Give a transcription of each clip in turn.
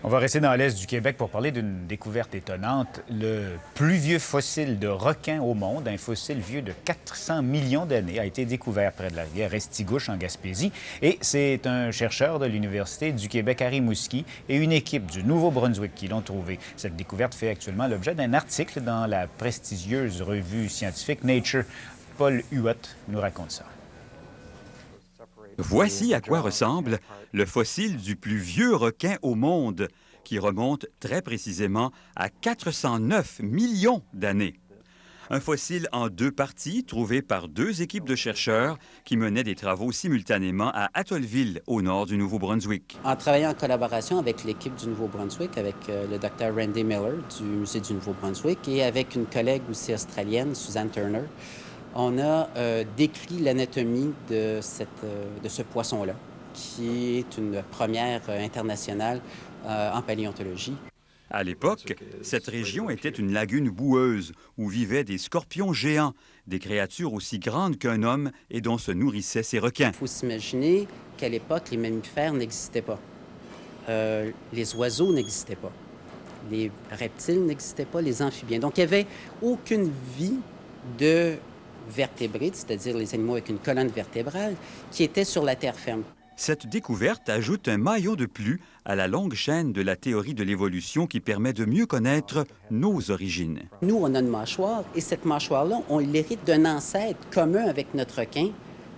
On va rester dans l'est du Québec pour parler d'une découverte étonnante. Le plus vieux fossile de requin au monde, un fossile vieux de 400 millions d'années, a été découvert près de la rivière Restigouche en Gaspésie. Et c'est un chercheur de l'Université du Québec à Rimouski et une équipe du Nouveau-Brunswick qui l'ont trouvé. Cette découverte fait actuellement l'objet d'un article dans la prestigieuse revue scientifique Nature. Paul Huot nous raconte ça. Voici à quoi ressemble le fossile du plus vieux requin au monde, qui remonte très précisément à 409 millions d'années. Un fossile en deux parties, trouvé par deux équipes de chercheurs qui menaient des travaux simultanément à Atholville, au nord du Nouveau-Brunswick. En travaillant en collaboration avec l'équipe du Nouveau-Brunswick, avec le Dr. Randy Miller du Musée du Nouveau-Brunswick et avec une collègue aussi australienne, Suzanne Turner, on a décrit l'anatomie de ce poisson-là, qui est une première internationale en paléontologie. À l'époque, cette région était une lagune boueuse où vivaient des scorpions géants, des créatures aussi grandes qu'un homme et dont se nourrissaient ces requins. Il faut s'imaginer qu'à l'époque, les mammifères n'existaient pas. Les oiseaux n'existaient pas. Les reptiles n'existaient pas, les amphibiens. Donc, il n'y avait aucune vie de vertébrés, c'est-à-dire les animaux avec une colonne vertébrale, qui étaient sur la terre ferme. Cette découverte ajoute un maillon de plus à la longue chaîne de la théorie de l'évolution qui permet de mieux connaître nos origines. Nous, on a une mâchoire, et cette mâchoire-là, on l'hérite d'un ancêtre commun avec notre requin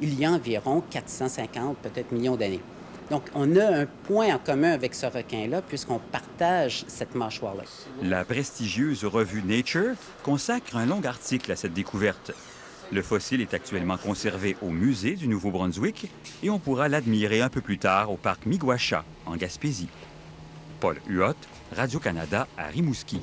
il y a environ 450, peut-être millions d'années. Donc, on a un point en commun avec ce requin-là, puisqu'on partage cette mâchoire-là. La prestigieuse revue Nature consacre un long article à cette découverte. Le fossile est actuellement conservé au musée du Nouveau-Brunswick et on pourra l'admirer un peu plus tard au parc Miguasha, en Gaspésie. Paul Huot, Radio-Canada à Rimouski.